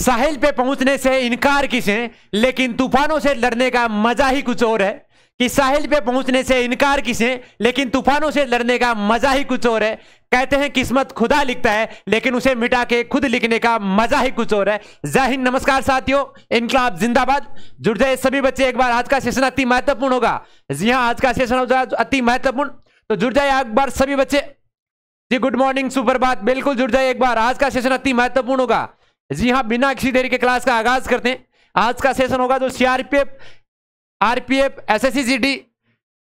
साहिल पे पहुंचने से इनकार किसे, लेकिन तूफानों से लड़ने का मजा ही कुछ और है। कि साहिल पे पहुंचने से इनकार किसे, लेकिन तूफानों से लड़ने का मजा ही कुछ और है। कहते हैं किस्मत खुदा लिखता है, लेकिन उसे मिटा के खुद लिखने का मजा ही कुछ और है। जय हिंद, नमस्कार साथियों, इनकलाब जिंदाबाद। जुड़ जाए सभी बच्चे एक बार, आज का सेशन अति महत्वपूर्ण होगा। जी हाँ, आज का सेशन होगा अति महत्वपूर्ण, तो जुड़ जाए एक बार सभी बच्चे। जी गुड मॉर्निंग, सुप्रभात, बिल्कुल जुड़ जाए एक बार, आज का सेशन अति महत्वपूर्ण होगा। जी हाँ, बिना किसी देरी के क्लास का आगाज करते हैं। आज का सेशन होगा जो CRPF, RPF, SSC,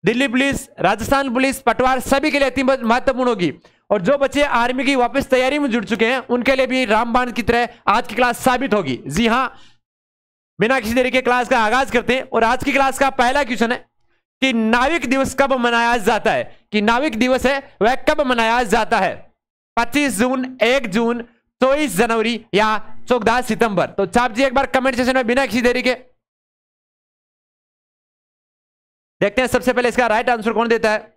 Delhi police, Rajasthan police, पटवार सभी के लिए अति महत्वपूर्ण होगी। और जो बच्चे आर्मी की वापस तैयारी में जुड़ चुके हैं उनके लिए भी रामबाण की तरह आज की क्लास साबित होगी। जी हाँ, बिना किसी देरी के क्लास का आगाज करते हैं। और आज की क्लास का पहला क्वेश्चन है कि नाविक दिवस कब मनाया जाता है। कि नाविक दिवस है वह कब मनाया जाता है? 25 जून, 1 जून, 24 जनवरी या 14 सितंबर। तो छाप जी एक बार कमेंट सेक्शन में बिना किसी देरी के। देखते हैं सबसे पहले इसका राइट आंसर कौन देता है।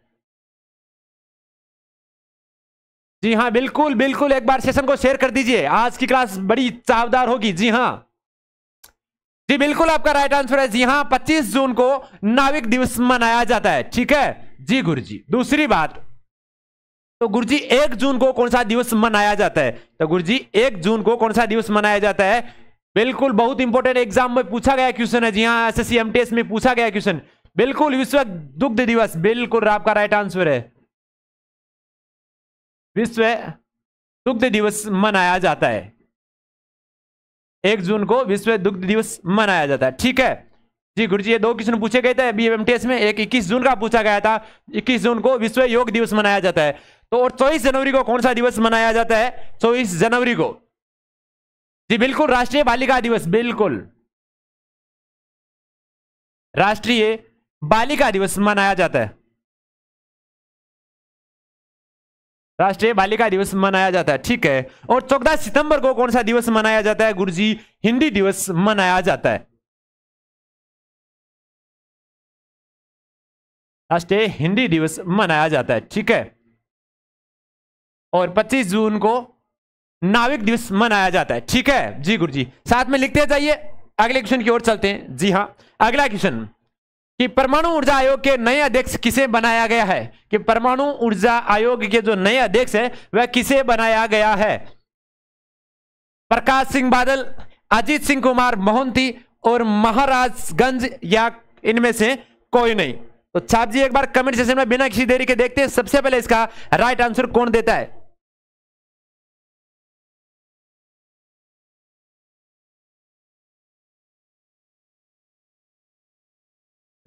जी हाँ, बिल्कुल बिल्कुल, एक बार सेशन को शेयर कर दीजिए, आज की क्लास बड़ी चावदार होगी। जी हाँ जी बिल्कुल, आपका राइट आंसर है। जी हाँ, 25 जून को नाविक दिवस मनाया जाता है। ठीक है जी गुरुजी। दूसरी बात, तो गुरुजी 1 जून को कौन सा दिवस मनाया जाता है? तो गुरुजी 1 जून को कौन सा दिवस मनाया जाता है? बिल्कुल, बहुत इंपॉर्टेंट एग्जाम में पूछा गया क्वेश्चन है। जी हाँ, एसएससी एमटीएस में पूछा गया क्वेश्चन। बिल्कुल, विश्व दुग्ध दिवस, बिल्कुल आपका राइट आंसर है। विश्व दुग्ध दिवस मनाया जाता है। 1 जून को विश्व दुग्ध दिवस मनाया जाता है। ठीक है जी गुरुजी, ये 2 क्वेश्चन पूछे गए थे बीएमटीएस में। एक 21 जून का पूछा गया था, 21 जून को विश्व योग दिवस मनाया जाता है। तो और 24 जनवरी को कौन सा दिवस मनाया जाता है? 24 जनवरी को जी बिल्कुल राष्ट्रीय बालिका दिवस, बिल्कुल राष्ट्रीय बालिका दिवस मनाया जाता है। राष्ट्रीय बालिका दिवस मनाया जाता है। ठीक है, और 14 सितंबर को कौन सा दिवस मनाया जाता है? गुरुजी हिंदी दिवस मनाया जाता है। राष्ट्रीय हिंदी दिवस मनाया जाता है। ठीक है, और 25 जून को नाविक दिवस मनाया जाता है। ठीक है जी गुरुजी, साथ में लिखते जाइए। अगले क्वेश्चन की ओर चलते हैं। जी हाँ, अगला क्वेश्चन कि परमाणु ऊर्जा आयोग के नए अध्यक्ष किसे बनाया गया है? कि परमाणु ऊर्जा आयोग के जो नए अध्यक्ष है वह किसे बनाया गया है? प्रकाश सिंह बादल, अजीत सिंह कुमार मोहंती और महाराजगंज, या इनमें से कोई नहीं? तो छाप जी एक बार कमेंट सेक्शन में बिना किसी देरी के देखते हैं सबसे पहले इसका राइट आंसर कौन देता है।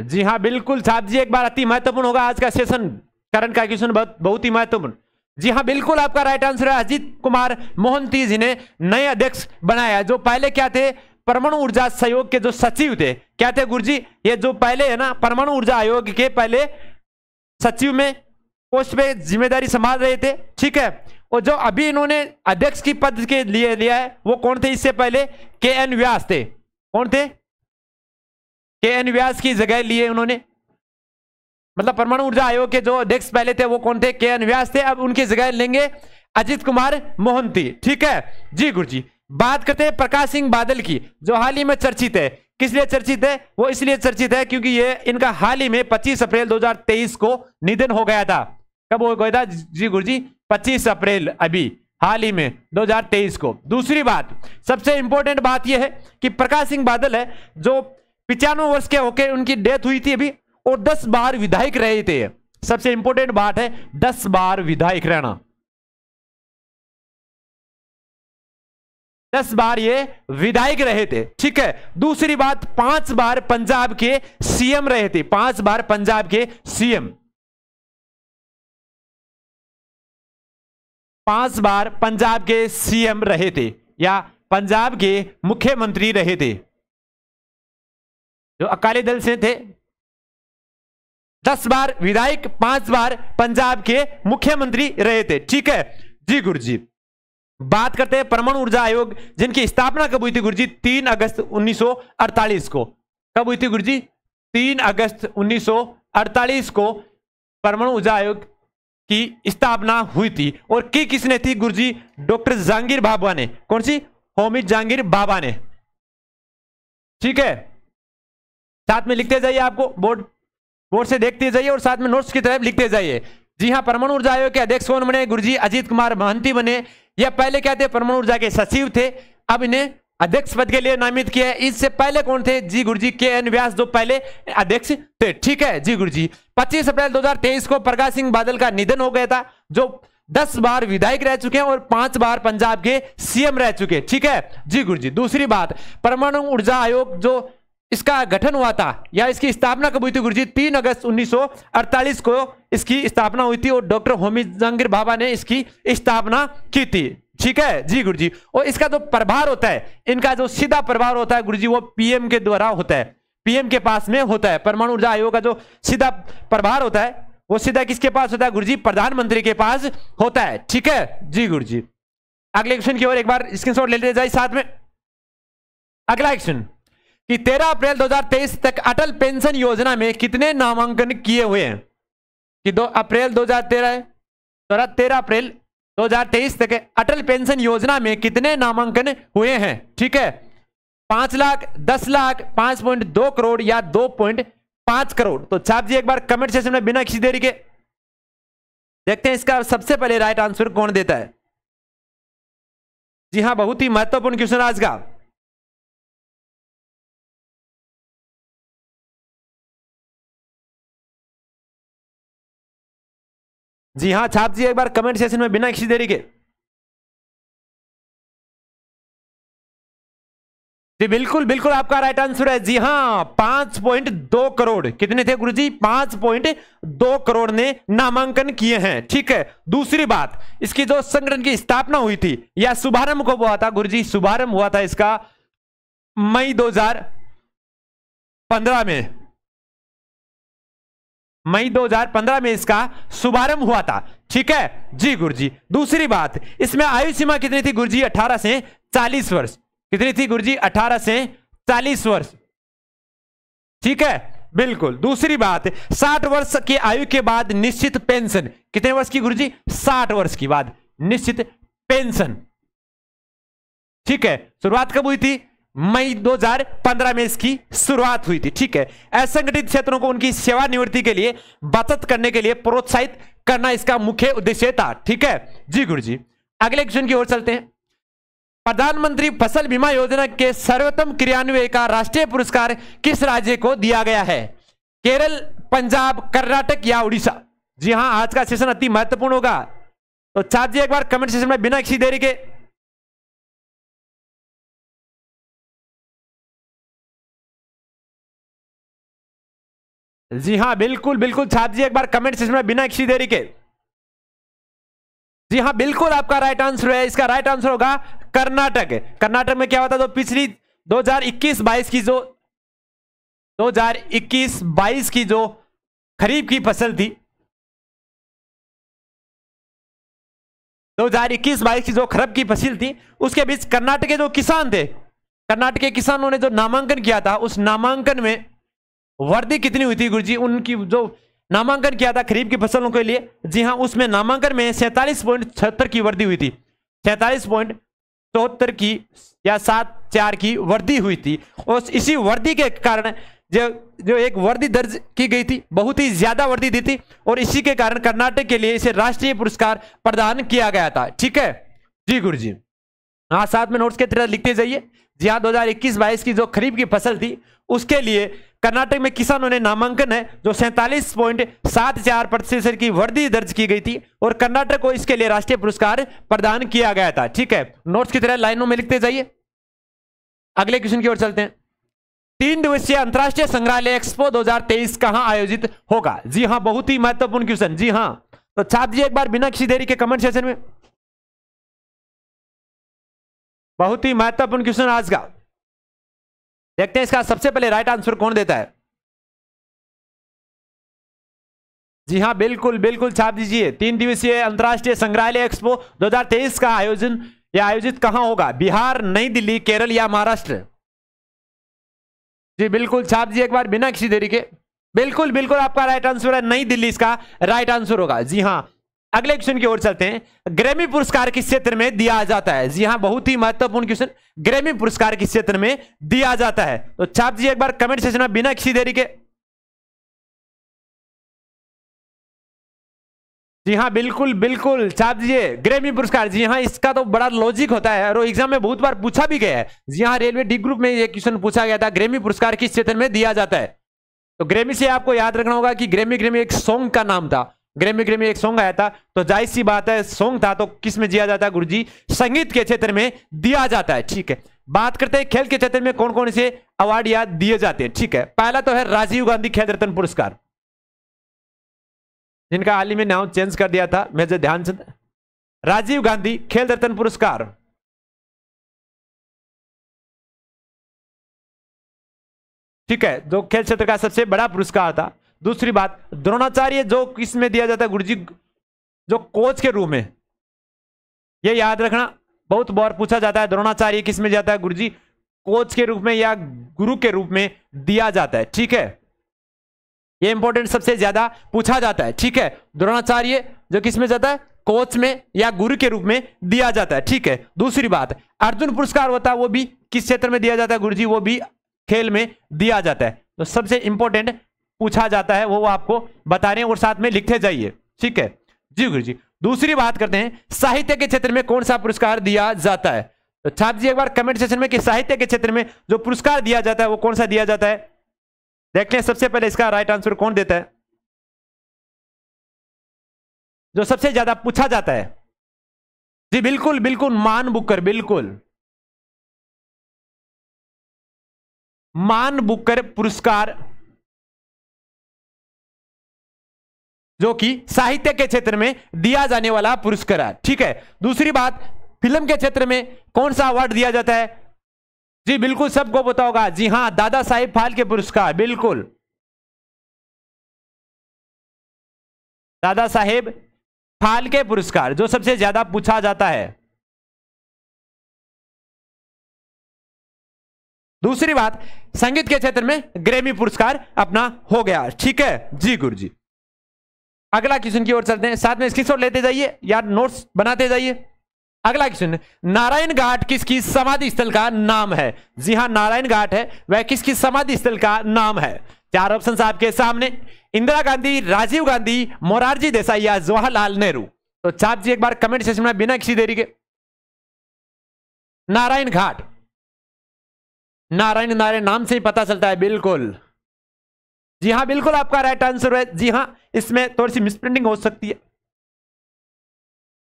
जी हाँ बिल्कुल, छाप जी एक बार अति महत्वपूर्ण होगा आज का सेशन, करंट का क्वेश्चन बहुत ही महत्वपूर्ण। जी हाँ बिल्कुल, आपका राइट आंसर है अजीत कुमार मोहंती जी ने नए अध्यक्ष बनाया। जो पहले क्या थे? परमाणु ऊर्जा सहयोग के जो सचिव थे। क्या थे गुरुजी? ये जो पहले है ना, परमाणु ऊर्जा आयोग के पहले सचिव में पोस्ट पे जिम्मेदारी संभाल रहे थे। ठीक है, और जो अभी इन्होंने अध्यक्ष की पद के लिए लिया है वो कौन थे? इससे पहले KN व्यास थे। कौन थे? KN व्यास की जगह लिए उन्होंने, मतलब परमाणु ऊर्जा आयोग के जो अध्यक्ष पहले थे वो कौन थे? KN व्यास थे। अब उनकी जगह लेंगे अजीत कुमार मोहंती। ठीक है जी गुरुजी। बात करते हैं प्रकाश सिंह बादल की, जो हाल ही में चर्चित है। किस लिए चर्चित है? वो इसलिए चर्चित है क्योंकि ये इनका हाल ही में 25 अप्रैल 2023 को निधन हो गया था। कब हो गया था जी गुरुजी? 25 अप्रैल, अभी हाल ही में 2023 को। दूसरी बात, सबसे इंपॉर्टेंट बात यह है कि प्रकाश सिंह बादल है जो 95 वर्ष के होकर उनकी डेथ हुई थी अभी, और 10 बार विधायक रहे थे। सबसे इंपॉर्टेंट बात है 10 बार विधायक रहना, 10 बार ये विधायक रहे थे। ठीक है, दूसरी बात, 5 बार पंजाब के सीएम रहे थे। 5 बार पंजाब के सीएम, 5 बार पंजाब के सीएम रहे थे या पंजाब के मुख्यमंत्री रहे थे जो अकाली दल से थे। 10 बार विधायक, 5 बार पंजाब के मुख्यमंत्री रहे थे। ठीक है जी गुरुजी। बात करते हैं परमाणु ऊर्जा आयोग, जिनकी स्थापना कब हुई थी गुरुजी? 3 अगस्त 1948 को। कब हुई थी गुरुजी? 3 अगस्त 1948 को परमाणु ऊर्जा आयोग की स्थापना हुई थी। और की किसने थी गुरुजी? डॉक्टर जहांगीर भाभा ने। कौन सी? होमिद जहांगीर बाबा ने। ठीक है, साथ में लिखते जाइए, आपको बोर्ड से देखते जाइए और साथ में नोट्स की तरफ लिखते जाइए। जी हाँ, परमाणु ऊर्जा आयोग के अध्यक्ष कौन बने? गुरुजी अजीत कुमार महंती बने। यह पहले क्या थे? परमाणु ऊर्जा के सचिव थे, अब इन्हें अध्यक्ष पद के लिए नामित किया है। इससे पहले कौन थे? जी गुरुजी के एन व्यास, जो पहले अध्यक्ष थे। ठीक है जी गुरुजी। 25 अप्रैल 2023 को प्रकाश सिंह बादल का निधन हो गया था, जो 10 बार विधायक रह चुके हैं और 5 बार पंजाब के सीएम रह चुके हैं। ठीक है जी गुरुजी। दूसरी बात, परमाणु ऊर्जा आयोग जो इसका गठन हुआ था या इसकी स्थापना कब हुई थी गुरुजी? 3 अगस्त 1948 को इसकी स्थापना हुई थी और डॉक्टर होमिद जहांगीर बाबा ने इसकी स्थापना की थी। ठीक है जी गुरुजी। और इसका जो प्रभार होता है, इनका जो सीधा प्रभार होता है गुरुजी, वो पीएम के द्वारा होता है, पीएम के पास में होता है। परमाणु ऊर्जा आयोग का जो सीधा प्रभार होता है वो सीधा किसके पास होता है गुरुजी? प्रधानमंत्री के पास होता है। ठीक है जी गुरुजी। अगले क्वेश्चन की ओर एक बार स्क्रीनशॉट ले लेते जाए साथ में। अगला क्वेश्चन कि 13 अप्रैल 2023 तक अटल पेंशन योजना में कितने नामांकन किए हुए हैं? कि 2 अप्रैल 2013 है, 13 अप्रैल 2023 तक अटल पेंशन योजना में कितने नामांकन हुए हैं? ठीक है, 5 लाख, 10 लाख, 5.2 करोड़ या 2.5 करोड़? तो छाप जी एक बार कमेंट सेक्शन में बिना किसी देरी के। देखते हैं इसका सबसे पहले राइट आंसर कौन देता है। जी हां, बहुत ही महत्वपूर्ण क्वेश्चन आज का। जी हां छाप जी एक बार कमेंट सेशन में बिना किसी देरी के। जी बिल्कुल बिल्कुल आपका राइट आंसर है। जी हां, 5.2 करोड़। कितने थे गुरुजी? 5.2 करोड़ ने नामांकन किए हैं। ठीक है, दूसरी बात, इसकी जो संगठन की स्थापना हुई थी या शुभारंभ कब हुआ था गुरुजी? शुभारंभ हुआ था इसका मई 2015 में। मई 2015 में इसका शुभारंभ हुआ था। ठीक है जी गुरुजी। दूसरी बात, इसमें आयु सीमा कितनी थी गुरुजी? 18 से 40 वर्ष। कितनी थी गुरुजी? 18 से 40 वर्ष। ठीक है बिल्कुल। दूसरी बात, 60 वर्ष की आयु के बाद निश्चित पेंशन। कितने वर्ष की गुरुजी? 60 वर्ष के बाद निश्चित पेंशन। ठीक है, शुरुआत कब हुई थी? मई 2015 में इसकी शुरुआत हुई थी। ठीक है, असंगठित क्षेत्रों को उनकी सेवानिवृत्ति के लिए बचत करने के लिए प्रोत्साहित करना इसका मुख्य उद्देश्य था। ठीक है जी गुरुजी। अगले क्वेश्चन की ओर चलते हैं। प्रधानमंत्री फसल बीमा योजना के सर्वोत्तम क्रियान्वयन का राष्ट्रीय पुरस्कार किस राज्य को दिया गया है? केरल, पंजाब, कर्नाटक या उड़ीसा? जी हां, आज का सेशन अति महत्वपूर्ण होगा, तो छात्र जी एक बार कमेंट सेशन में बिना किसी देरी के। जी हां बिल्कुल बिल्कुल छात्र जी एक बार कमेंट सेशन में बिना किसी देरी के। जी हां बिल्कुल आपका राइट आंसर है। इसका राइट आंसर होगा कर्नाटक। कर्नाटक में क्या होता है, तो पिछली 2021-22 की जो 2021-22 की जो खरीफ की फसल थी, 2021-22 की जो खरीफ की फसल थी, उसके बीच कर्नाटक के जो किसान थे, कर्नाटक के किसानों ने जो नामांकन किया था, उस नामांकन में वर्दी कितनी हुई थी गुरुजी? उनकी जो नामांकन किया था खरीफ की फसलों के लिए, जी हां, उसमें नामांकन में 47.76 की वर्दी हुई थी। 47.74 की या 74 की वर्दी हुई थी। और इसी वर्दी के कारण जो एक वर्दी दर्ज की गई थी, बहुत ही ज्यादा वर्दी दी थी, और इसी के कारण कर्नाटक के लिए इसे राष्ट्रीय पुरस्कार प्रदान किया गया था। ठीक है जी गुरुजी। हाँ, साथ में नोट्स के तरह लिखते जाइए। जी हाँ, 2021-22 की जो खरीफ की फसल थी, उसके लिए कर्नाटक में किसानों ने नामांकन है जो 47.74% की वर्दी दर्ज की गई थी, और कर्नाटक को इसके लिए राष्ट्रीय पुरस्कार प्रदान किया गया था। ठीक है, नोट्स की तरह लाइनों में लिखते जाइए। अगले क्वेश्चन की ओर चलते हैं। 3 दिवसीय अंतरराष्ट्रीय संग्रहालय एक्सपो 2023 कहां आयोजित होगा? जी हां, बहुत ही महत्वपूर्ण क्वेश्चन। जी हां, तो छात्र जी एक बार बिना किसी देरी के कमेंट सेशन में। बहुत ही महत्वपूर्ण क्वेश्चन आज का। देखते हैं इसका सबसे पहले राइट आंसर कौन देता है। जी हां बिल्कुल बिल्कुल छाप दीजिए। 3 दिवसीय अंतरराष्ट्रीय संग्रहालय एक्सपो 2023 का आयोजित कहां होगा? बिहार, नई दिल्ली, केरल या महाराष्ट्र? जी बिल्कुल छाप दीजिए एक बार बिना किसी देरी के। बिल्कुल बिल्कुल आपका राइट आंसर है नई दिल्ली, इसका राइट आंसर होगा। जी हां, अगले क्वेश्चन की ओर चलते हैं। ग्रैमी पुरस्कार किस क्षेत्र में दिया जाता है? जी हां, बहुत ही महत्वपूर्ण क्वेश्चन। ग्रैमी पुरस्कार किस क्षेत्र में दिया जाता है? तो छाप दीजिए एक बार कमेंट सेक्शन में बिना किसी देरी के। जी हाँ, बिल्कुल बिल्कुल छाप दीजिए ग्रैमी पुरस्कार। जी हाँ, इसका तो बड़ा लॉजिक होता है और एग्जाम में बहुत बार पूछा भी गया है। जी हाँ, रेलवे डी ग्रुप में ये क्वेश्चन पूछा गया था, ग्रैमी पुरस्कार किस क्षेत्र में दिया जाता है? तो ग्रैमी से आपको याद रखना होगा कि ग्रैमी ग्रैमी एक सॉन्ग का नाम था। ग्रैमी ग्रैमी एक सॉन्ग आया था, तो जाहिर सी बात है सॉन्ग था तो किस में दिया जाता है गुरुजी? संगीत के क्षेत्र में दिया जाता है। ठीक है, बात करते हैं खेल के क्षेत्र में कौन कौन से अवार्ड या दिए जाते हैं। ठीक है, पहला तो है राजीव गांधी खेल रत्न पुरस्कार, जिनका हाल ही में नाम चेंज कर दिया था मेजर ध्यानचंद। राजीव गांधी खेल रत्न पुरस्कार। ठीक है, जो खेल क्षेत्र का सबसे बड़ा पुरस्कार था। दूसरी बात, द्रोणाचार्य जो किस में दिया जाता है गुरुजी? जो कोच के रूप में, ये याद रखना, बहुत बार पूछा जाता है द्रोणाचार्य किस में जाता है गुरुजी? कोच के रूप में या गुरु के रूप में दिया जाता है। ठीक है, ये इंपॉर्टेंट सबसे ज्यादा पूछा जाता है। ठीक है, द्रोणाचार्य जो किस में जाता है? कोच में या गुरु के रूप में दिया जाता है। ठीक है, दूसरी बात, अर्जुन पुरस्कार होता है, वो भी किस क्षेत्र में दिया जाता है गुरुजी? वो भी खेल में दिया जाता है। तो सबसे इंपॉर्टेंट पूछा जाता है वो आपको बता रहे हैं और साथ में लिखते जाइए। ठीक है जी गुरुजी। दूसरी बात करते हैं, साहित्य के क्षेत्र में कौन सा पुरस्कार दिया जाता है? तो छाप दीजिए एक बार कमेंट सेक्शन में कि साहित्य के क्षेत्र में जो पुरस्कार दिया जाता है वो कौन सा दिया जाता है। देखते हैं सबसे पहले इसका राइट आंसर कौन देता है, जो सबसे ज्यादा पूछा जाता है। जी बिल्कुल बिल्कुल, मान बुकर, बिल्कुल मान बुकर पुरस्कार, जो कि साहित्य के क्षेत्र में दिया जाने वाला पुरस्कार है। ठीक है, दूसरी बात, फिल्म के क्षेत्र में कौन सा अवार्ड दिया जाता है? जी बिल्कुल सबको पता होगा, जी हां, दादा साहेब फाल्के पुरस्कार। बिल्कुल, दादा साहेब फाल्के पुरस्कार जो सबसे ज्यादा पूछा जाता है। दूसरी बात, संगीत के क्षेत्र में ग्रैमी पुरस्कार अपना हो गया। ठीक है जी गुरुजी। अगला क्वेश्चन की ओर चलते हैं, साथ में स्क्रीनशॉट लेते जाइए या नोट्स बनाते जाइए। अगला क्वेश्चन, नारायण घाट किसकी समाधि स्थल का नाम है? जी हां, नारायण घाट है वह किसकी समाधि स्थल का नाम है? चार ऑप्शंस आपके सामने, इंदिरा गांधी, राजीव गांधी, मोरारजी देसाई या जवाहरलाल नेहरू। तो छाप जी एक बार कमेंट सेक्शन में बिना किसी देरी के। नारायण घाट, नारायण नारायण नाम से ही पता चलता है। बिल्कुल जी हां, बिल्कुल आपका राइट आंसर है। जी हां, इसमें थोड़ी सी मिसप्रिंटिंग हो सकती है।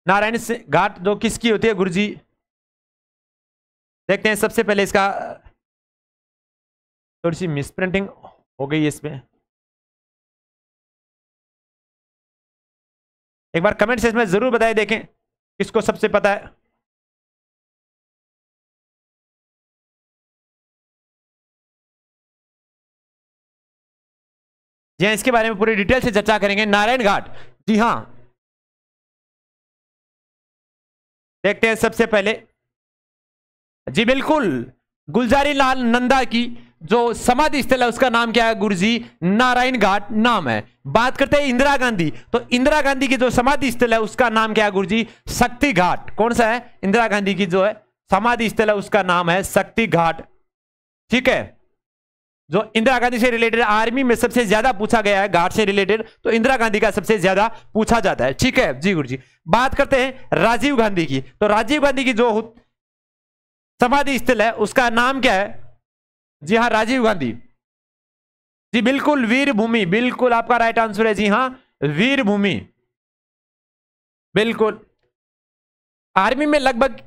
नारायण से घाट जो किसकी होती है गुरुजी? देखते हैं सबसे पहले इसका, थोड़ी सी मिसप्रिंटिंग हो गई है इसमें। एक बार कमेंट सेक्शन में जरूर बताएं, देखें किसको सबसे पता है। जी हाँ, इसके बारे में पूरी डिटेल से चर्चा करेंगे। नारायण घाट, जी हां, देखते हैं सबसे पहले। जी बिल्कुल, गुलजारी लाल नंदा की जो समाधि स्थल है उसका नाम क्या है गुरुजी? नारायण घाट नाम है। बात करते हैं इंदिरा गांधी, तो इंदिरा गांधी की जो समाधि स्थल है उसका नाम क्या है गुरुजी? शक्ति घाट। कौन सा है? इंदिरा गांधी की जो है समाधि स्थल है उसका नाम है शक्ति घाट। ठीक है, जो इंदिरा गांधी से रिलेटेड आर्मी में सबसे ज्यादा पूछा गया है घाट से रिलेटेड, तो इंदिरा गांधी का सबसे ज्यादा पूछा जाता है। ठीक है जी गुरुजी। बात करते हैं राजीव गांधी की, तो राजीव गांधी की जो समाधि स्थल है उसका नाम क्या है? जी हां, राजीव गांधी। जी बिल्कुल, वीर भूमि, बिल्कुल आपका राइट आंसर है। जी हां, वीर भूमि। बिल्कुल, आर्मी में लगभग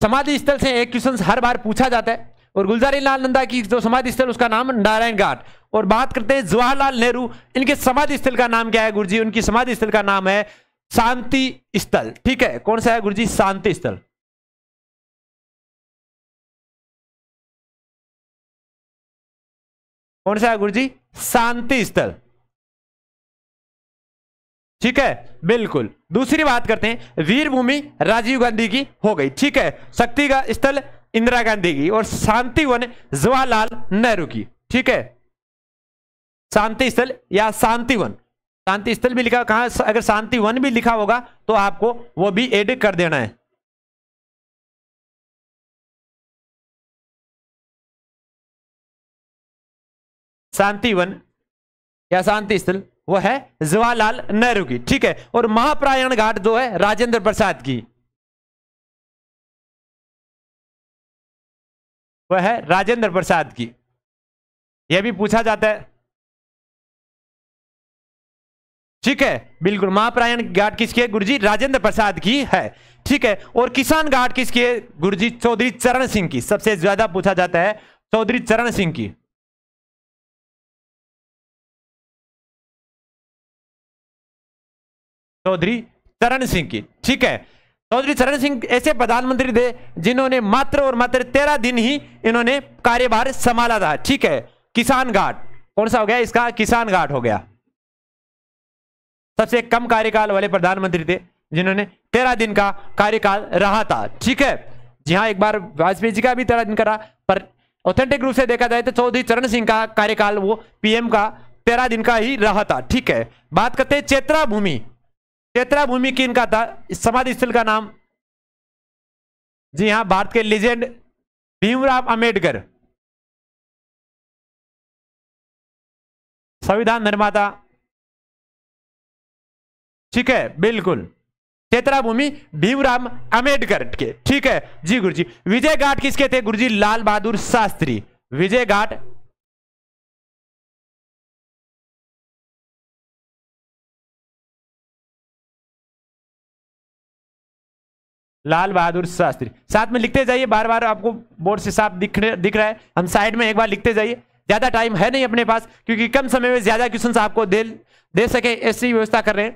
समाधि स्थल से एक क्वेश्चन हर बार पूछा जाता है। और गुलजारी लाल नंदा की जो समाधि स्थल उसका नाम नारायण घाट। और बात करते हैं जवाहरलाल नेहरू, इनके समाधि स्थल का नाम क्या है गुरुजी? उनकी समाधि स्थल का नाम है शांति स्थल। ठीक है, कौन सा है गुरुजी? शांति स्थल। कौन सा है गुरुजी? शांति स्थल। ठीक है, बिल्कुल। दूसरी बात करते हैं, वीर भूमि राजीव गांधी की हो गई। ठीक है, शक्ति का स्थल इंदिरा गांधी की, और शांति वन जवाहरलाल नेहरू की। ठीक है, शांति स्थल या शांति वन शांति स्थल भी लिखा, कहां अगर शांति वन भी लिखा होगा तो आपको वो भी ऐड कर देना है। शांति वन या शांति स्थल वो है जवाहरलाल नेहरू की, ठीक है। और महाप्रायण घाट जो है राजेंद्र प्रसाद की, वह है राजेंद्र प्रसाद की। यह भी पूछा जाता है, ठीक है। बिल्कुल, महाप्रायण घाट किसकी है गुरुजी? राजेंद्र प्रसाद की है, ठीक है। और किसान घाट किसकी है गुरुजी? चौधरी चरण सिंह की। सबसे ज्यादा पूछा जाता है चौधरी चरण सिंह की। चौधरी चरण सिंह की, ठीक है। चौधरी चरण सिंह ऐसे प्रधानमंत्री थे जिन्होंने मात्र और मात्र 13 दिन ही इन्होंने कार्यभार संभाला था, ठीक है। किसान घाट कौन सा हो गया इसका? किसान घाट हो गया। सबसे कम कार्यकाल वाले प्रधानमंत्री थे जिन्होंने 13 दिन का कार्यकाल रहा था, ठीक है। जी हाँ, एक बार वाजपेयी जी का भी 13 दिन का रहा, पर ऑथेंटिक रूप से देखा जाए तो चौधरी चरण सिंह का कार्यकाल वो पीएम का 13 दिन का ही रहा था, ठीक है। बात करते हैं चेत्रा भूमि। चेत्रा भूमि किनका था? समाधि स्थल का नाम? जी हां, भारत के लीजेंड भीमराव अंबेडकर, संविधान निर्माता, ठीक है। बिल्कुल, चेत्रा भूमि भीमराव अंबेडकर के, ठीक है जी गुरुजी। विजय घाट किसके थे गुरुजी? लाल बहादुर शास्त्री। विजय घाट लाल बहादुर शास्त्री। साथ में लिखते जाइए, बार बार आपको बोर्ड से साफ दिख रहा है, हम साइड में एक बार लिखते जाइए। ज्यादा टाइम है नहीं अपने पास, क्योंकि कम समय में ज्यादा क्वेश्चन आपको दे सके ऐसी व्यवस्था कर रहे हैं,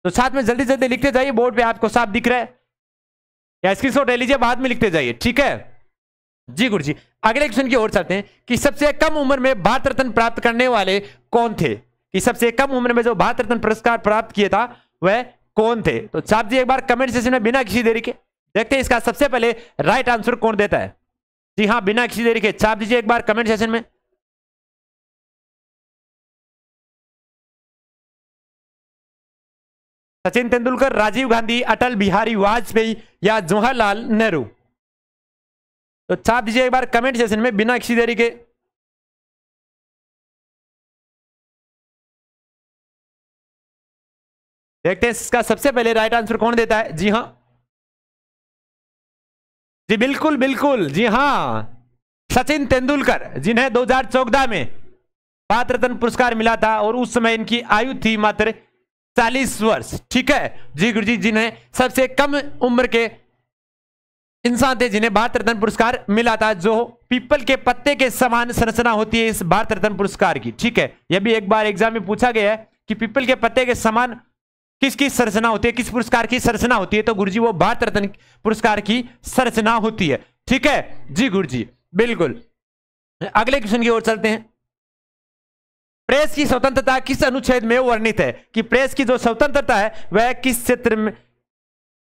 तो साथ में जल्दी जल्दी लिखते जाइए। बोर्ड पे आपको साफ दिख रहा है या स्क्रीनशॉट ले लीजिए, बाद में लिखते जाइए, ठीक है जी गुरुजी। अगले क्वेश्चन की ओर चलते हैं कि सबसे कम उम्र में भारत रत्न प्राप्त करने वाले कौन थे? कि सबसे कम उम्र में जो भारत रत्न पुरस्कार प्राप्त किया था वह कौन थे? तो छाप जी एक बार कमेंट सेक्शन में बिना किसी देरी के देखते हैं इसका सबसे पहले राइट आंसर कौन देता है। जी हाँ, बिना किसी देरी के छाप दीजिए एक बार कमेंट सेक्शन में। सचिन तेंदुलकर, राजीव गांधी, अटल बिहारी वाजपेयी या जवाहरलाल नेहरू? तो छाप दीजिए एक बार कमेंट सेक्शन में बिना किसी देरी के। देखते हैं इसका सबसे पहले राइट आंसर कौन देता है। जी हाँ, जी बिल्कुल बिल्कुल, जी हाँ, सचिन तेंदुलकर, जिन्हें 2014 में भारत रत्न पुरस्कार मिला था और उस समय इनकी आयु थी मात्र 40 वर्ष, ठीक है जी गुरुजी। जिन्हें सबसे कम उम्र के इंसान थे जिन्हें भारत रत्न पुरस्कार मिला था, जो पीपल के पत्ते के समान संरचना होती है इस भारत रत्न पुरस्कार की, ठीक है। यह भी एक बार एग्जाम में पूछा गया है कि पीपल के पत्ते के समान किसकी संरचना होती है, किस पुरस्कार की संरचना होती है? तो गुरुजी वो भारत रत्न पुरस्कार की संरचना होती है, ठीक है जी गुरुजी, बिल्कुल। अगले क्वेश्चन की ओर चलते हैं। प्रेस की स्वतंत्रता किस अनुच्छेद में वर्णित है? कि प्रेस की जो स्वतंत्रता है वह किस क्षेत्र में,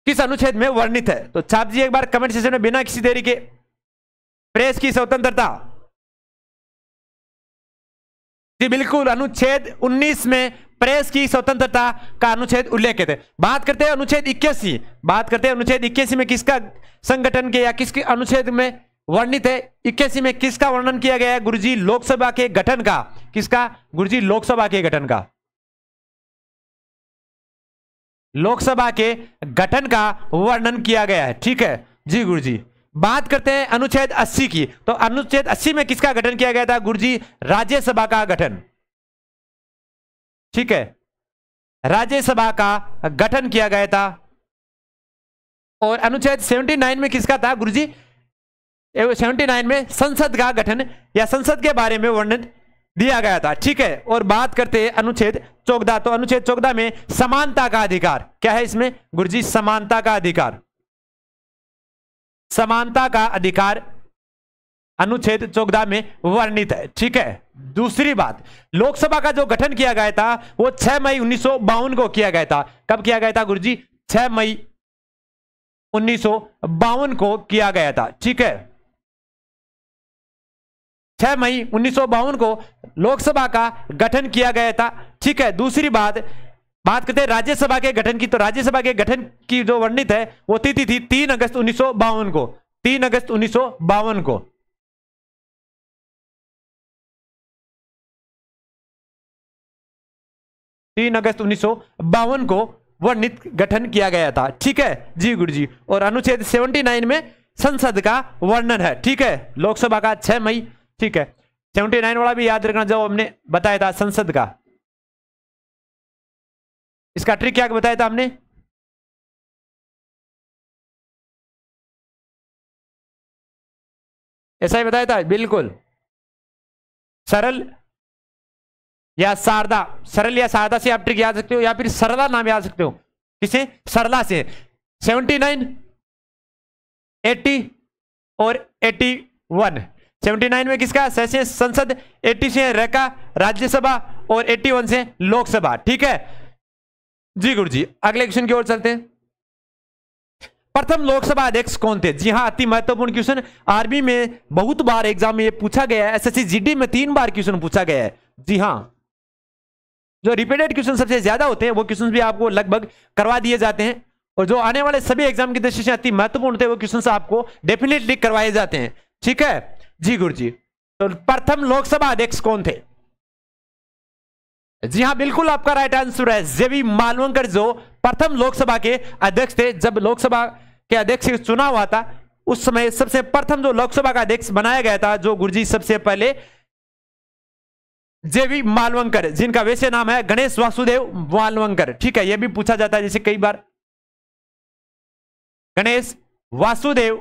किस अनुच्छेद में वर्णित है? तो छाप दीजिए एक बार कमेंट सेक्शन में बिना किसी देरी के। प्रेस की स्वतंत्रता, जी बिल्कुल, अनुच्छेद 19 में प्रेस की स्वतंत्रता का अनुच्छेद उल्लेखित है। बात करते हैं अनुच्छेद 81, बात करते हैं अनुच्छेद 81 में किसका संगठन के या किसके अनुच्छेद में वर्णित है? 81 में किसका वर्णन किया गया है गुरुजी? लोकसभा के गठन का। किसका गुरुजी? लोकसभा के गठन का। लोकसभा के गठन का वर्णन किया गया है, ठीक है जी गुरुजी। बात करते हैं अनुच्छेद 80 की, तो अनुच्छेद 80 में किसका गठन किया गया था गुरुजी? राज्यसभा का गठन, ठीक है, राज्यसभा का गठन किया गया था। और अनुच्छेद 79 में किसका था गुरुजी? 79 में संसद का गठन या संसद के बारे में वर्णन दिया गया था, ठीक है। और बात करते हैं अनुच्छेद 14, तो अनुच्छेद 14 में समानता का अधिकार, क्या है इसमें गुरुजी? समानता का अधिकार, समानता का अधिकार अनुच्छेद 14 में वर्णित है, ठीक है। दूसरी बात, लोकसभा का जो गठन किया गया था वो 6 मई 1952 को किया गया था। कब किया गया था गुरुजी? 6 मई 1952 को किया गया था, ठीक है। 6 मई 1952 को लोकसभा का गठन किया गया था। ठीक है, दूसरी बात करते हैं राज्यसभा के गठन की। तो राज्यसभा के गठन की जो वर्णित है वो तिथि थी 3 अगस्त 1952 को। 3 अगस्त 1952 को। अगस्त 1952 को वर्णित गठन किया गया था। ठीक है जी गुरुजी। और अनुच्छेद 79 में संसद का वर्णन है। ठीक है, लोकसभा का 6 मई। ठीक है, 79 वाला भी याद रखना जो हमने बताया था संसद का। इसका ट्रिक क्या बताया था हमने? ऐसा ही बताया था, बिल्कुल। सरल या शारदा, सरल या शारदा से आप ट्रिक याद सकते हो, या फिर सरला नाम याद सकते हो। किसे? सरला से। 79, 80 और 81। 79 में किसका? से संसद, 80 से रेखा राज्यसभा और 81 से लोकसभा। ठीक है जी गुरुजी। अगले क्वेश्चन की ओर चलते हैं। प्रथम लोकसभा अध्यक्ष कौन थे? जी हां, अति महत्वपूर्ण क्वेश्चन। आर्मी में बहुत बार एग्जाम में ये पूछा गया है। एसएससी जीडी में 3 बार क्वेश्चन पूछा गया है। जी हां, जो रिपीटेड क्वेश्चन सबसे ज्यादा होते हैं वो क्वेश्चन भी आपको लगभग करवा दिए जाते हैं, और जो आने वाले सभी एग्जाम की दृष्टि से अति महत्वपूर्ण होते हैं वो क्वेश्चन आपको डेफिनेटली करवाए जाते हैं। ठीक है जी गुरुजी। तो प्रथम लोकसभा अध्यक्ष कौन थे? जी हां, बिल्कुल आपका राइट आंसर है जेवी मालवंकर, जो प्रथम लोकसभा के अध्यक्ष थे। जब लोकसभा के अध्यक्ष चुनाव हुआ था उस समय सबसे प्रथम जो लोकसभा का अध्यक्ष बनाया गया था जो गुरुजी सबसे पहले जेवी मालवंकर, जिनका वैसे नाम है गणेश वासुदेव मालवंकर। ठीक है, यह भी पूछा जाता है जैसे कई बार, गणेश वासुदेव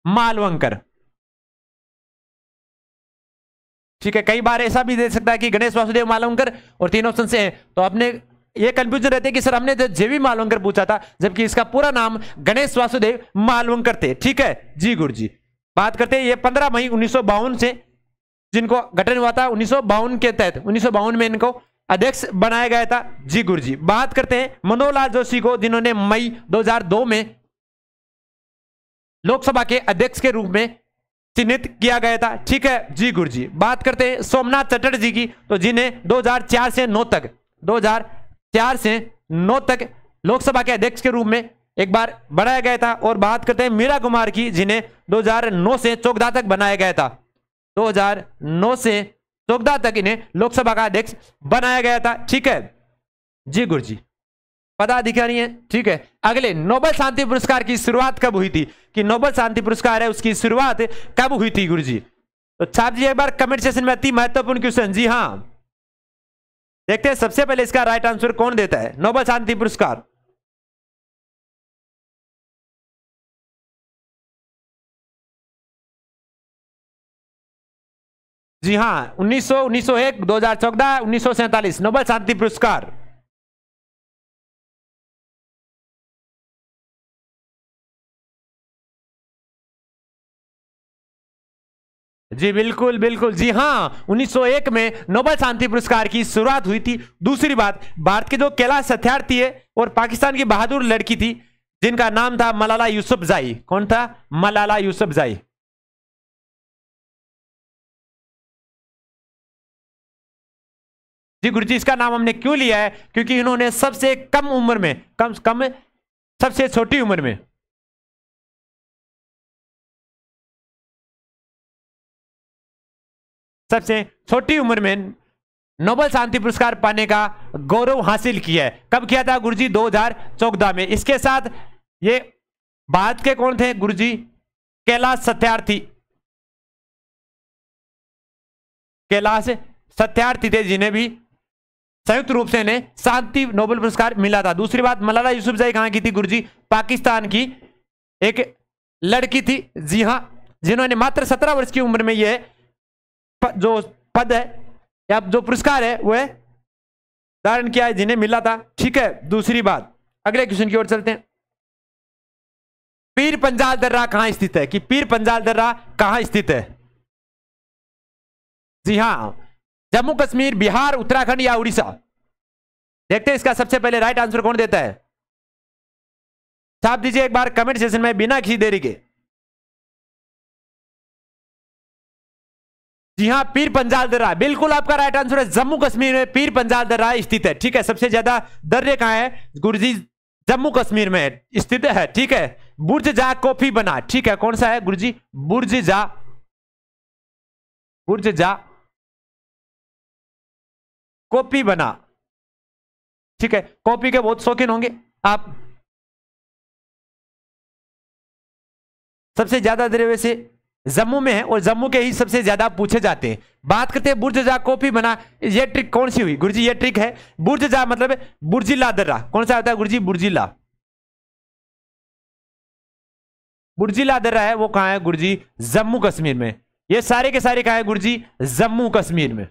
मालवंकर। ठीक है, कई बार ऐसा भी दे सकता है कि गणेश वासुदेव मालवंकर, और 3 ऑप्शन से है तो अपने ये कंफ्यूजन रहते हैं कि सर हमने जेवी मालवंकर पूछा था, जबकि इसका पूरा नाम गणेश वासुदेव मालवंकर थे। ठीक है जी गुरुजी। बात करते हैं ये 15 मई 1952 से जिनको गठन हुआ था 1952 के तहत, 1952 में इनको अध्यक्ष बनाया गया था। जी गुरुजी। बात करते हैं मनोहर लाल जोशी को, जिन्होंने मई 2002 में लोकसभा के अध्यक्ष के रूप में चिन्हित किया गया था। ठीक है जी गुरुजी। बात करते हैं सोमनाथ चटर्जी की, तो जिन्हें 2004 से 9 तक 2004 से 9 तक लोकसभा के अध्यक्ष के रूप में एक बार बनाया गया था। और बात करते हैं मीरा कुमार की, जिन्हें 2009 से 14 तक बनाया गया था। 2009 से 14 तक इन्हें लोकसभा का अध्यक्ष बनाया गया था। ठीक है जी गुरुजी। पदाधिकारी हैं। ठीक है, अगले नोबेल शांति पुरस्कार की शुरुआत कब हुई थी? कि नोबेल शांति पुरस्कार है उसकी शुरुआत कब हुई थी गुरुजी? तो छाप जी एक बार कमेंट सेक्शन में। अति महत्वपूर्ण क्वेश्चन। जी हां, देखते हैं सबसे पहले इसका राइट आंसर कौन देता है नोबेल शांति पुरस्कार। जी हां, 1901, 2014, 1947 नोबेल शांति पुरस्कार। जी बिल्कुल बिल्कुल। जी हां, 1901 में नोबेल शांति पुरस्कार की शुरुआत हुई थी। दूसरी बात, भारत के जो कैलाश सत्यार्थी है और पाकिस्तान की बहादुर लड़की थी जिनका नाम था मलाला यूसुफजई। कौन था? मलाला यूसुफजई। जी गुरुजी, इसका नाम हमने क्यों लिया है? क्योंकि इन्होंने सबसे कम उम्र में, कम सबसे छोटी उम्र में, सबसे छोटी उम्र में नोबेल शांति पुरस्कार पाने का गौरव हासिल किया है। कब किया था गुरुजी? 2014 में। इसके साथ ये भारत के कौन थे गुरुजी? कैलाश सत्यार्थी। कैलाश सत्यार्थी थे जिन्हें भी संयुक्त रूप से इन्हें शांति नोबेल पुरस्कार मिला था। दूसरी बात, मलाला यूसुफजई कहां की थी गुरुजी? पाकिस्तान की एक लड़की थी। जी हां, जिन्होंने मात्र 17 वर्ष की उम्र में यह जो पद है या जो पुरस्कार है वह धारण किया है, जिन्हें मिला था। ठीक है, दूसरी बात, अगले क्वेश्चन की ओर चलते हैं। पीर पंजाल दर्रा कहां स्थित है? कि पीर पंजाल दर्रा कहां स्थित है? जी हां, जम्मू कश्मीर, बिहार, उत्तराखंड या उड़ीसा? देखते हैं इसका सबसे पहले राइट आंसर कौन देता है। छाप दीजिए एक बार कमेंट सेक्शन में बिना किसी देरी के। जी हाँ, पीर पंजाल दर्रा, बिल्कुल आपका राइट आंसर है। जम्मू कश्मीर में पीर पंजाल दर्रा स्थित है। ठीक है, सबसे ज्यादा दर्रे कहां है गुरुजी? जम्मू कश्मीर में स्थित है। ठीक है, बुर्ज जा कॉफी बना। ठीक है, कौन सा है गुरुजी? बुर्ज जा कॉफी बना। ठीक है, कॉफी के बहुत शौकीन होंगे आप। सबसे ज्यादा दर्रे वैसे जम्मू में है और जम्मू के ही सबसे ज्यादा पूछे जाते हैं। बात करते हैं बुर्ज जा कॉफी बना, ये ट्रिक कौन सी हुई गुरुजी? ये ट्रिक है बुर्ज जा मतलब बुर्जिला दर्रा। कौन सा होता है गुरुजी? बुर्जिला। बुर्जिला दर्रा है वो कहां है गुरुजी? जम्मू कश्मीर में। ये सारे के सारे कहां है गुरुजी? जम्मू कश्मीर में।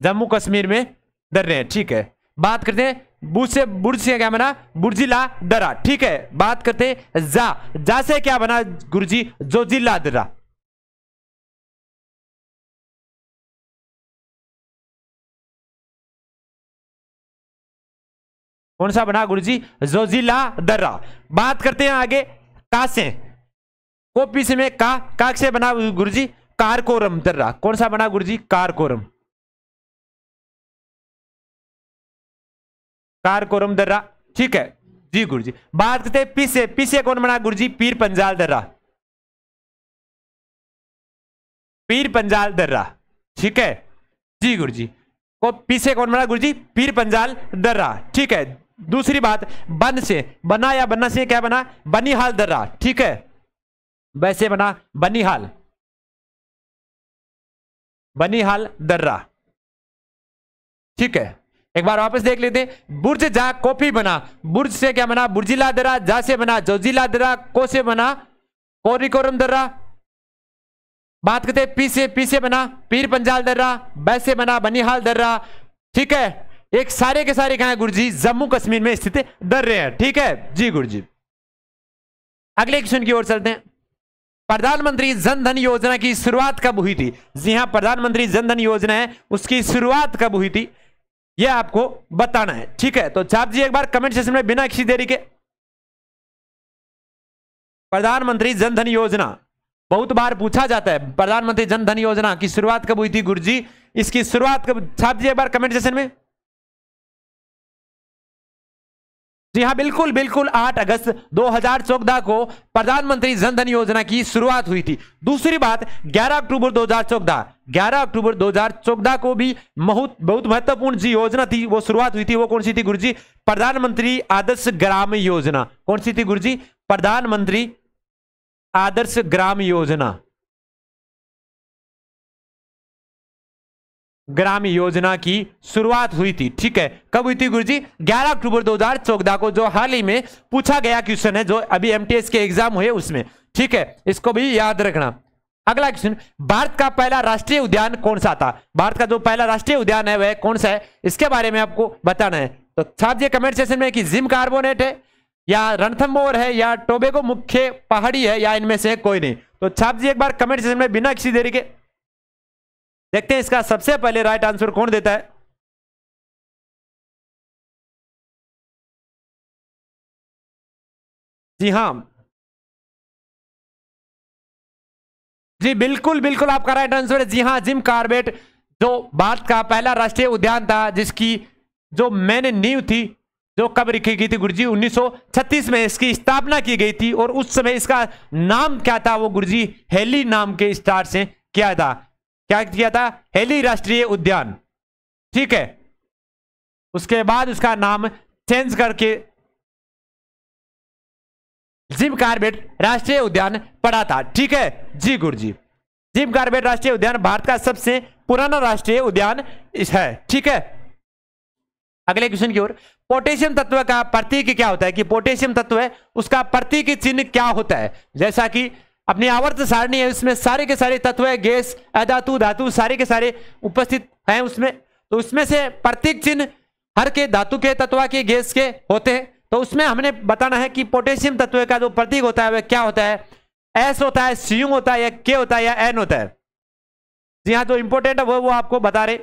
जम्मू कश्मीर में दर्रे हैं। ठीक है, बात करते हैं बुर्ज से क्या बना? बुर्जिला दर्रा। ठीक है, बात करते हैं जा से क्या बना गुरुजी? जोजिला दर्रा। कौन सा बना गुरुजी? जोजिला दर्रा। बात करते हैं आगे का से, कोपी से में का से बना गुरुजी? कारकोरम दर्रा। कौन सा बना गुरुजी? कारकोरम। कारकोरम दर्रा। ठीक है जी गुरुजी। बात करते हैं पी से कौन बना गुरुजी? पीर पंजाल दर्रा। पीर पंजाल दर्रा। ठीक है जी गुरुजी। को पी से कौन बना गुरुजी? पीर पंजाल दर्रा। ठीक है, दूसरी बात बन से बना या बनना से क्या बना? बनिहाल दर्रा। ठीक है, वैसे बना बनिहाल दर्रा। ठीक है, एक बार वापस देख लेते हैं। बुर्ज जा कॉफी बना, बुर्ज से क्या बना? बुर्जिला दर्रा। जा से बना जोजिला दर्रा। को से बना कोरिकोरम दर्रा। बात करते हैं पी से बना पीर पंजाल दर्रा। बै से बना बनिहाल दर्रा। ठीक है, एक सारे के सारे कहां है गुरुजी? जम्मू कश्मीर में स्थित दर्रे हैं। ठीक है जी गुरुजी। अगले क्वेश्चन की ओर चलते हैं। प्रधानमंत्री जन धन योजना की शुरुआत कब हुई थी? जी हां, प्रधानमंत्री जन धन योजना है उसकी शुरुआत कब हुई थी यह आपको बताना है। ठीक है, तो छाप जी एक बार कमेंट सेक्शन में बिना किसी देरी के। प्रधानमंत्री जन धन योजना बहुत बार पूछा जाता है। प्रधानमंत्री जन धन योजना की शुरुआत कब हुई थी गुरुजी? इसकी शुरुआत कब? छाप जी एक बार कमेंट सेक्शन में। जी हाँ, बिल्कुल बिल्कुल 8 अगस्त 2014 को प्रधानमंत्री जन धन योजना की शुरुआत हुई थी। दूसरी बात 11 अक्टूबर 2014 को भी बहुत महत्वपूर्ण जी योजना थी वो शुरुआत हुई थी। वो कौन सी थी गुरुजी? प्रधानमंत्री आदर्श ग्राम योजना। कौन सी थी गुरुजी? प्रधानमंत्री आदर्श ग्राम योजना। ग्राम योजना की शुरुआत हुई थी। ठीक है, कब हुई थी गुरुजी? 11 अक्टूबर 2014 को, जो हाल ही में पूछा गया क्वेश्चन है जो अभी एमटीएस के एग्जाम हुए उसमें। ठीक है, इसको भी याद रखना। अगला क्वेश्चन, भारत का पहला राष्ट्रीय उद्यान कौन सा था? भारत का जो पहला राष्ट्रीय उद्यान है वह कौन सा है? इसके बारे में आपको बताना है। तो छाप कमेंट सेक्शन में कि जिम कार्बोनेट है या रणथंबोर है या टोबैगो मुख्य पहाड़ी है या इनमें से कोई नहीं। तो छाप जी एक बार कमेंट सेक्शन में बिना किसी देरी के देखते हैं इसका सबसे पहले राइट आंसर कौन देता है। जी हां जी, बिल्कुल बिल्कुल आपका राइट आंसर है। जी हां, जिम कार्बेट जो भारत का पहला राष्ट्रीय उद्यान था जिसकी जो मैंने नींव थी जो कब रखी गई थी गुरुजी? 1936 में इसकी स्थापना की गई थी और उस समय इसका नाम क्या था? वो गुरुजी हेली नाम के स्टार से किया था। क्या किया था? हेली राष्ट्रीय उद्यान। ठीक है, उसके बाद उसका नाम चेंज करके जिम कार्बेट राष्ट्रीय उद्यान पड़ा था। ठीक है जी गुरुजी। जिम कार्बेट राष्ट्रीय उद्यान भारत का सबसे पुराना राष्ट्रीय उद्यान है। ठीक है, अगले क्वेश्चन की ओर। पोटेशियम तत्व का प्रतीक क्या होता है? कि पोटेशियम तत्व है उसका प्रतीक चिन्ह क्या होता है? जैसा कि अपनी आवर्त सारणी है उसमें सारे के सारे तत्व है, गैस अधातु धातु सारे के सारे उपस्थित हैं उसमें। तो उसमें से प्रतीक चिन्ह हर के धातु के तत्व के गैस के होते हैं। तो उसमें हमने बताना है कि पोटेशियम तत्व का जो प्रतीक होता है वह क्या होता है? एस होता है, सी होता है या के होता है या एन होता है? जी हाँ, जो इंपॉर्टेंट है वो आपको बता रहे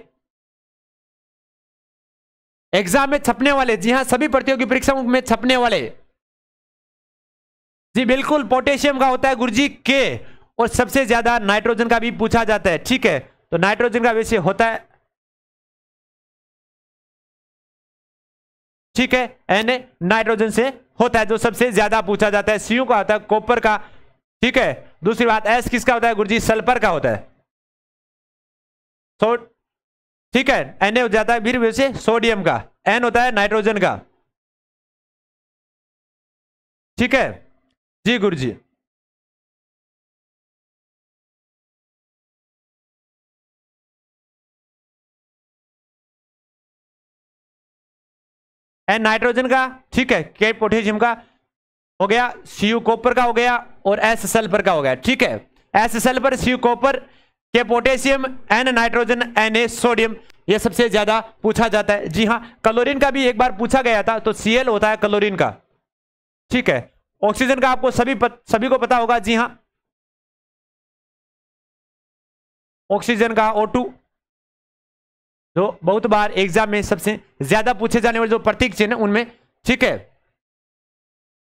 एग्जाम में छपने वाले। जी हाँ, सभी प्रतियोगी परीक्षाओं में छपने वाले। जी बिल्कुल, पोटेशियम का होता है गुरुजी के और सबसे ज्यादा नाइट्रोजन का भी पूछा जाता है, ठीक है। तो नाइट्रोजन का वैसे होता है, ठीक है, Na नाइट्रोजन से होता है जो सबसे ज्यादा पूछा जाता है। Cu का होता है कॉपर का, ठीक है। दूसरी बात S किसका होता है गुरुजी? सल्फर का होता है। तो ठीक है, Na हो जाता है फिर वैसे सोडियम का, N होता है नाइट्रोजन का, ठीक है जी गुरुजी। N नाइट्रोजन का, ठीक है, K पोटेशियम का हो गया, Cu कॉपर का हो गया और S सल्फर का हो गया, ठीक है। S sulphur, Cu copper, K potassium, N nitrogen, Na sodium, ये सबसे ज्यादा पूछा जाता है। जी हाँ, क्लोरीन का भी एक बार पूछा गया था, तो Cl होता है क्लोरीन का, ठीक है। ऑक्सीजन का आपको सभी को पता होगा, जी हाँ, ऑक्सीजन का O2, जो बहुत बार एग्जाम में सबसे ज्यादा पूछे जाने वाले जो प्रतीक चिन्ह उनमें, ठीक है।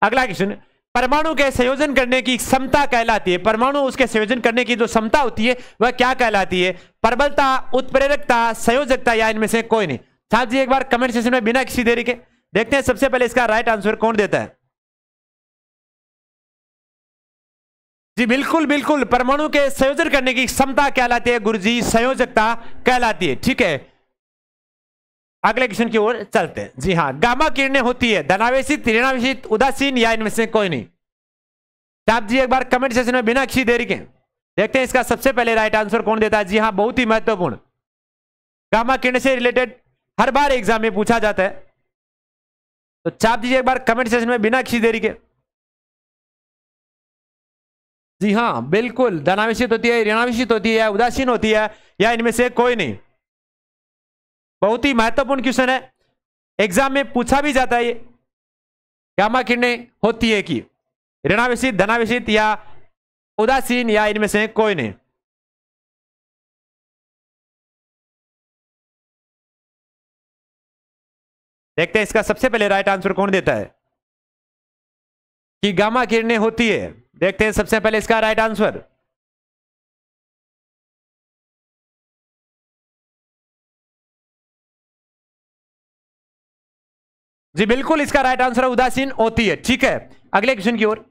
अगला क्वेश्चन, परमाणु के संयोजन करने की क्षमता कहलाती है, परमाणु उसके संयोजन करने की जो क्षमता होती है वह क्या कहलाती है? प्रबलता, उत्प्रेरकता, संयोजकता या इनमें से कोई नहीं। साहब जी एक बार कमेंट सेक्शन में बिना किसी देरी के देखते हैं सबसे पहले इसका राइट आंसर कौन देता है। जी बिल्कुल बिल्कुल, परमाणु के संयोजन करने की क्षमता कहलाती है गुरुजी, संयोजकता कहलाती है, ठीक है। अगले क्वेश्चन की ओर चलते हैं। जी हाँ, गामा किरणें होती है धनावेशित, ऋणावेशित, उदासीन या इनमें से कोई नहीं। साहब जी एक बार कमेंट सेक्शन में बिना किसी देरी के देखते हैं इसका सबसे पहले राइट आंसर कौन देता है। जी हाँ, बहुत ही महत्वपूर्ण, गामा किरण से रिलेटेड हर बार एग्जाम में पूछा जाता है। तो छाप दीजिए एक बार कमेंट सेक्शन में बिना किसी देरी के। जी हाँ बिल्कुल, धनावेशित होती है, ऋणावेशित होती है, उदासीन होती है या इनमें से कोई नहीं। बहुत ही महत्वपूर्ण क्वेश्चन है, एग्जाम में पूछा भी जाता है ये, गामा किरणें होती है कि ऋणावेशित, धनावेशित या उदासीन या इनमें से कोई नहीं। देखते हैं इसका सबसे पहले राइट आंसर कौन देता है कि गामा किरणें होती है। देखते हैं सबसे पहले इसका राइट आंसर। जी बिल्कुल, इसका राइट आंसर उदासीन होती है, ठीक है। अगले क्वेश्चन की ओर,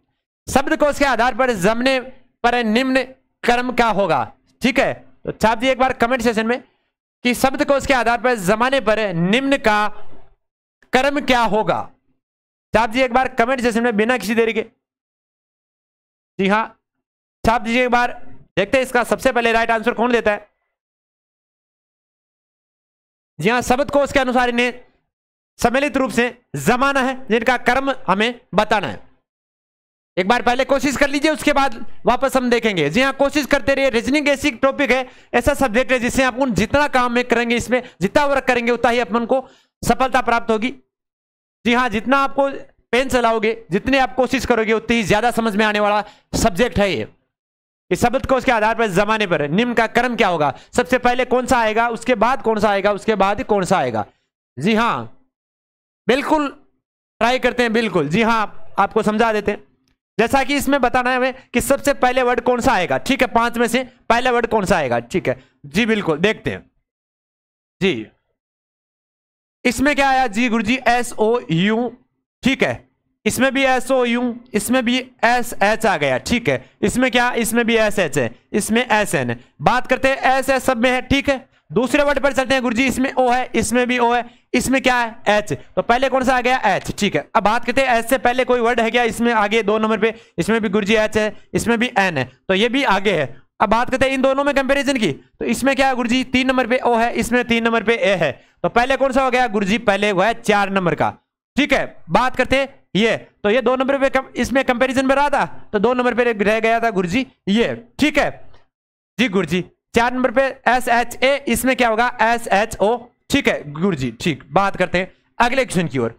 शब्दकोश के आधार पर जमने पर निम्न क्रम क्या होगा, ठीक है। तो छाप दिए एक बार कमेंट सेक्शन में कि शब्दकोश के आधार पर जमाने पर निम्न का क्रम क्या होगा। छाप दिए एक बार कमेंट सेक्शन में बिना किसी देरी के। जी हाँ, छाप दीजिए एक बार, देखते हैं इसका सबसे पहले राइट आंसर कौन देता है। जी हाँ, शब्दकोश के अनुसार इन्हें सम्मिलित रूप से जमाना है, जिनका क्रम हमें बताना है। एक बार पहले कोशिश कर लीजिए, उसके बाद वापस हम देखेंगे। जी हाँ, कोशिश करते रहिए। रीजनिंग ऐसी टॉपिक है, ऐसा सब्जेक्ट है जिससे अपन जितना काम में करेंगे, इसमें जितना वर्क करेंगे उतना ही अपन को सफलता प्राप्त होगी। जी हाँ, जितना आपको पेन चलाओगे, जितनी आप कोशिश करोगे, उतनी ही ज्यादा समझ में आने वाला सब्जेक्ट है ये। इस शब्दकोश के आधार पर जमाने पर निम्न का क्रम क्या होगा, सबसे पहले कौन सा आएगा, उसके बाद कौन सा आएगा, उसके बाद कौन सा आएगा। जी हाँ बिल्कुल, ट्राई करते हैं, बिल्कुल। जी हाँ, आपको समझा देते हैं। जैसा कि इसमें बताना है हमें कि सबसे पहले वर्ड कौन सा आएगा, ठीक है। 5 में से पहला वर्ड कौन सा आएगा, ठीक है जी बिल्कुल, देखते हैं। जी इसमें क्या आया जी गुरुजी, SOU, ठीक है। इसमें भी SOU, इसमें भी SH आ गया, ठीक है। इसमें क्या, इसमें भी SH है, इसमें SN है। बात करते हैं SS सब में है, ठीक है। दूसरे वर्ड पर चलते हैं गुरुजी, इसमें O है, इसमें भी O है, इसमें क्या है H। तो पहले कौन सा आ गया, H, ठीक है। अब बात करते हैं H से पहले कोई वर्ड है क्या, इसमें आगे 2 नंबर पे, इसमें भी गुरुजी H है, इसमें भी N है, तो ये भी आगे है। अब बात करते हैं इन दोनों में कंपैरिजन की, तो इसमें क्या है गुरुजी, 3 नंबर पे O है, इसमें 3 नंबर पे A है। तो पहले कौन सा हो गया गुरुजी, पहले वो है 4 नंबर का, ठीक है। बात करते हैं ये, तो ये 2 नंबर पे इसमें कंपैरिजन में रहा था, तो 2 नंबर पे रह गया था गुरुजी ये, ठीक है जी गुरुजी। 4 नंबर पे SHA, इसमें क्या होगा SHO, ठीक है गुरुजी, ठीक। बात करते हैं अगले क्वेश्चन की ओर।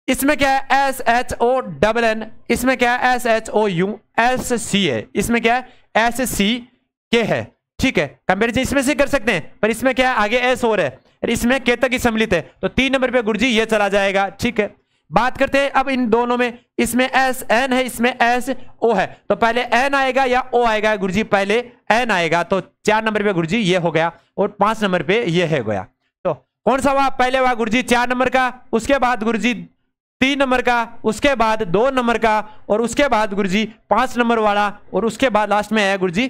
इसमें क्या है SHONN, इसमें क्या है SHOU, SCA, इसमें क्या है SCK है, ठीक है। कंपैरिजन इसमें से कर सकते हैं, पर इसमें क्या है आगे S और है, इसमें K तक ही सम्मिलित है, तो 3 नंबर पे गुरुजी ये चला जाएगा, ठीक है। बात करते हैं अब इन दोनों में, इसमें एस एन है, इसमें एस ओ है, तो पहले एन आएगा या ओ आएगा गुरुजी? पहले एन आएगा, तो 4 नंबर पे गुरुजी ये हो गया, और 5 नंबर पे ये है गया। तो कौन सा हुआ? पहले हुआ गुरुजी 4 नंबर का, उसके बाद गुरुजी 3 नंबर का, उसके बाद 2 नंबर का, और उसके बाद गुरुजी 5 नंबर वाला, और उसके बाद लास्ट में है गुरुजी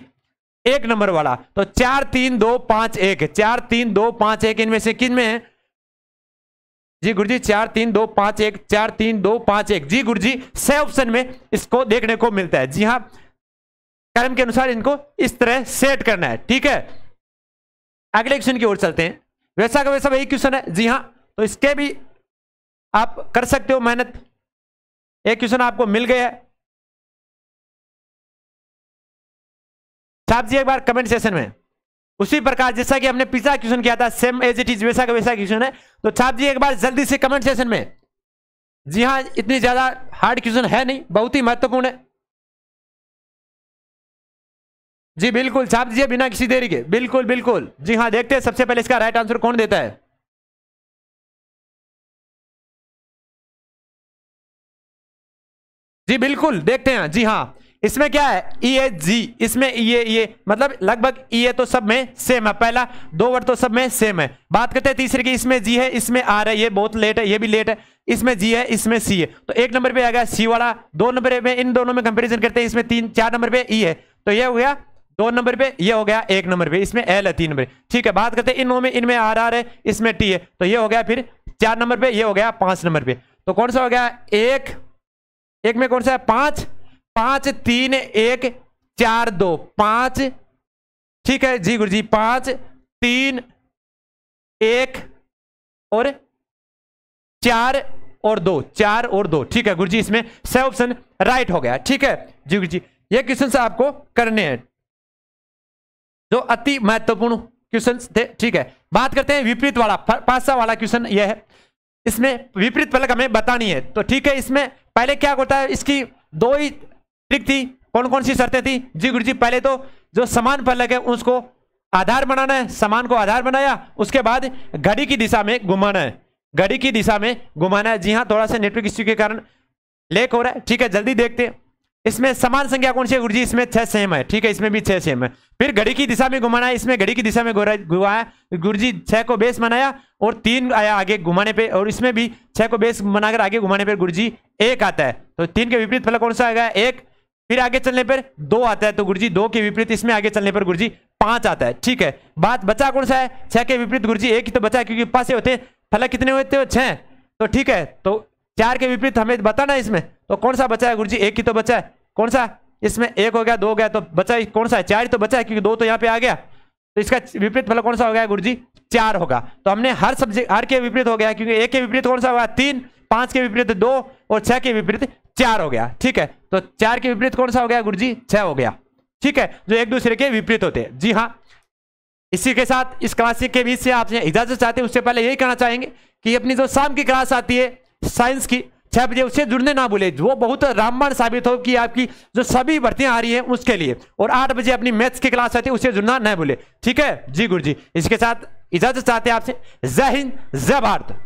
1 नंबर वाला। तो 4 3 2 5 1, 4 3 2 5 1, इनमें से किन में है जी गुरुजी? 4 3 2 5 1, 4 3 2 5 1 जी गुरुजी, से ऑप्शन में इसको देखने को मिलता है। जी हाँ, क्रम के अनुसार इनको इस तरह सेट करना है, ठीक है। अगले क्वेश्चन की ओर चलते हैं। वैसा का वैसा वही क्वेश्चन है, जी हाँ, तो इसके भी आप कर सकते हो मेहनत। एक क्वेश्चन आपको मिल गया है, छाप दिए एक बार कमेंट सेशन में। उसी प्रकार जैसा कि हमने पिछला क्वेश्चन किया था, सेम एज इट इज, वैसा का वैसा क्वेश्चन है, तो छाप दिए एक बार जल्दी से कमेंट सेशन में। जी हाँ, इतनी ज्यादा हार्ड क्वेश्चन है नहीं, बहुत ही महत्वपूर्ण है। जी बिल्कुल, छाप दीजिए बिना किसी देरी के, बिल्कुल बिल्कुल। जी हाँ, देखते हैं सबसे पहले इसका राइट आंसर कौन देता है। जी बिल्कुल, देखते हैं। जी हाँ, इसमें क्या है? ई ए जी, इसमें ये मतलब लगभग ये तो सब में सेम है, पहला 2 वर्ड तो सब में सेम है। बात करते हैं तीसरे की, इसमें जी है, इसमें आर है, ये बहुत लेट है, ये भी लेट है, इसमें जी है, इसमें सी है, तो 1 नंबर पे आएगा सी वाला। 2 नंबर पे इन दोनों में कंपैरिजन करते हैं, इसमें 4 नंबर पे ई है, तो ये हो गया 2 नंबर पे, ये हो गया 1 नंबर पे, इसमें एल है 3 नंबर, ठीक है। बात करते हैं इनमें आर आर है, इसमें टी है, तो ये हो गया फिर 4 नंबर पे, ये हो गया 5 नंबर पे। तो कौन सा हो गया? एक में कौन सा है? 5 5 3 1 4 2 5, ठीक है जी गुरुजी, 5 3 1 और 4 और 2, 4 और 2, ठीक है गुरुजी, इसमें से ऑप्शन राइट हो गया, ठीक है जी गुरुजी। ये क्वेश्चन से आपको करने हैं जो अति महत्वपूर्ण क्वेश्चन थे, ठीक है। बात करते हैं विपरीत वाला, 5सा वाला क्वेश्चन यह है, इसमें विपरीत फलक हमें बतानी है, तो ठीक है। इसमें पहले क्या होता है, इसकी 2 ही ट्रिक थी। कौन कौन सी शर्तें थी जी गुरुजी? पहले तो जो समान फलक है उसको आधार बनाना है, समान को आधार बनाया, उसके बाद घड़ी की दिशा में घुमाना है, घड़ी की दिशा में घुमाना है। जी हाँ, थोड़ा सा नेटवर्क इश्यू के कारण लेक हो रहा है, ठीक है, जल्दी देखते हैं। इसमें समान संख्या कौन सी है गुरुजी? इसमें 6 सेम है, ठीक है, इसमें भी 6 सेम है। फिर घड़ी की दिशा में घुमाना है, इसमें घड़ी की दिशा में घुमाया गुरुजी, 6 को बेस बनाया और 3 आया आगे घुमाने पे, और इसमें भी 6 को बेस बनाकर आगे घुमाने पर गुरुजी 1 आता है, तो 3 के विपरीत फलक कौन सा आएगा? 1। फिर आगे चलने पर 2 आता है, तो गुरुजी 2 के विपरीत इसमें आगे चलने पर गुरुजी 5 आता है, ठीक है। बात बचा कौन सा है? 6 के विपरीत गुरुजी 1 ही तो बचा, क्योंकि 5 से होते फलक कितने होते हैं? 6, तो ठीक है। तो 4 के विपरीत हमें बताना है इसमें, तो कौन सा बचा है गुरुजी? 1 ही तो बचा है, कौन सा? इसमें 1 हो गया, 2 हो गया, तो बचा कौन सा है? 4 ही तो बचा है, क्योंकि 2 तो यहाँ पे आ गया, तो इसका विपरीत फलक कौन सा हो गया गुरुजी? 4 होगा। तो हमने हर सब्जेक्ट हर के विपरीत हो गया, क्योंकि 1 के विपरीत कौन सा होगा? 3, 5 के विपरीत 2 और 6 के विपरीत 4 हो गया, ठीक है। तो 4 के विपरीत कौन सा हो गया गुरुजी? 6 हो गया, ठीक है, जो एक दूसरे के विपरीत होते हैं। जी हाँ, इसी के साथ इस क्लास के बीच से आपसे इजाजत चाहते हैं। उससे पहले यही कहना चाहेंगे कि अपनी जो शाम की क्लास आती है साइंस की 6 बजे, उससे जुड़ने ना भूले, वो बहुत रामबाण साबित हो कि आपकी जो सभी भर्तियां आ रही हैं उसके लिए। और 8 बजे अपनी मैथ्स की क्लास आती है, उससे जुड़ना ना भूले, ठीक है जी गुरुजी। इसके साथ इजाजत चाहते हैं आपसे। जय हिंद, जय भारत।